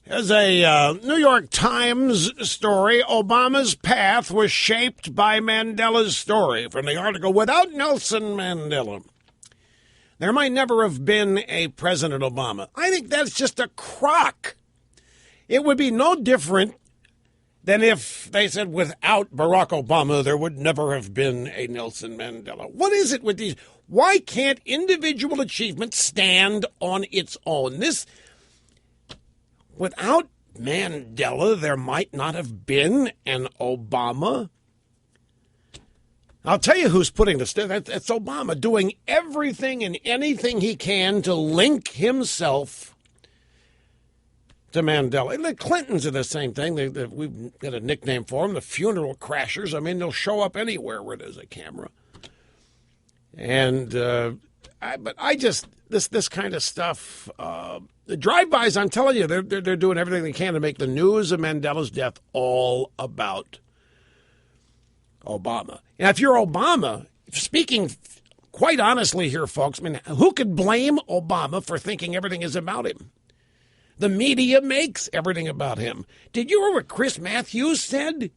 As a New York Times story, Obama's path was shaped by Mandela's story. From the article, without Nelson Mandela, there might never have been a President Obama. I think that's just a crock. It would be no different than if they said without Barack Obama, there would never have been a Nelson Mandela. What is it with these? Why can't individual achievement stand on its own? Without Mandela, there might not have been an Obama. I'll tell you who's putting this. It's Obama doing everything and anything he can to link himself to Mandela. And the Clintons are the same thing. We've got a nickname for them, the funeral crashers. I mean, they'll show up anywhere where there's a camera. And this kind of stuff, the drive-bys, I'm telling you, they're doing everything they can to make the news of Mandela's death all about Obama. Now, if you're Obama, speaking quite honestly here, folks, I mean, who could blame Obama for thinking everything is about him? The media makes everything about him. Did you hear what Chris Matthews said?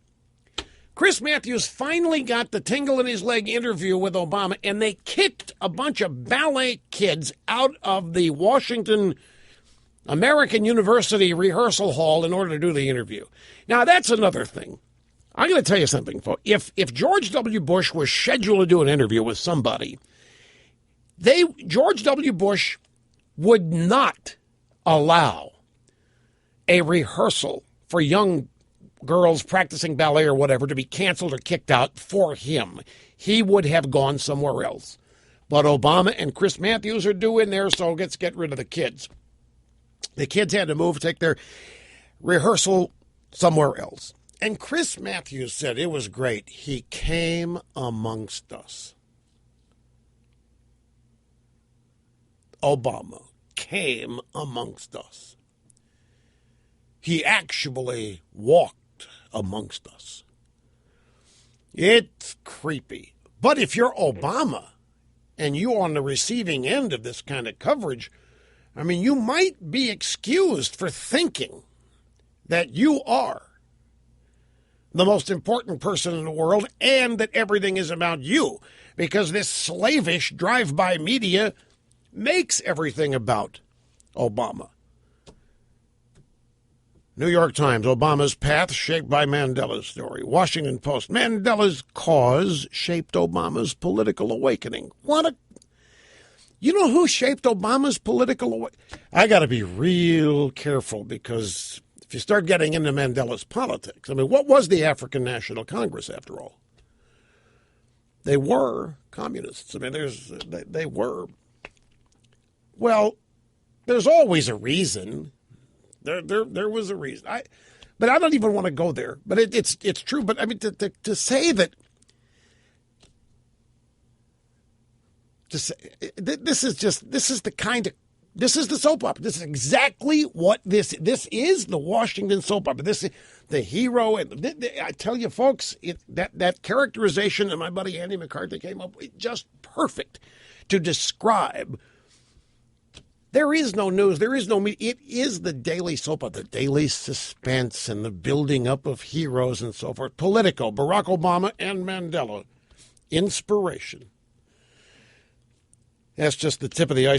Chris Matthews finally got the tingle in his leg interview with Obama, and they kicked a bunch of ballet kids out of the Washington American University rehearsal hall in order to do the interview. Now, that's another thing. I'm going to tell you something, folks. If George W. Bush was scheduled to do an interview with somebody, George W. Bush would not allow a rehearsal for young girls practicing ballet or whatever to be canceled or kicked out for him. He would have gone somewhere else. But Obama and Chris Matthews are doing there, so let's get rid of the kids. The kids had to move, take their rehearsal somewhere else. And Chris Matthews said it was great. He came amongst us. Obama came amongst us. He actually walked amongst us. It's creepy. But if you're Obama and you're on the receiving end of this kind of coverage, I mean, you might be excused for thinking that you are the most important person in the world and that everything is about you, because this slavish drive-by media makes everything about Obama. New York Times, Obama's path shaped by Mandela's story. Washington Post, Mandela's cause shaped Obama's political awakening. You know who shaped Obama's political awakening? I got to be real careful, because if you start getting into Mandela's politics, I mean, what was the African National Congress after all? They were communists. I mean, they were. Well, there's always a reason. There was a reason. But I don't even want to go there. But it's true. But I mean, to say that, this is the soap opera. This is exactly what this is, the Washington soap opera. This is the hero. And I tell you, folks, that characterization that my buddy Andy McCarthy came up with, just perfect to describe. There is no news. There is no media. It is the daily soap opera, the daily suspense and the building up of heroes and so forth. Politico, Barack Obama and Mandela. Inspiration. That's just the tip of the iceberg.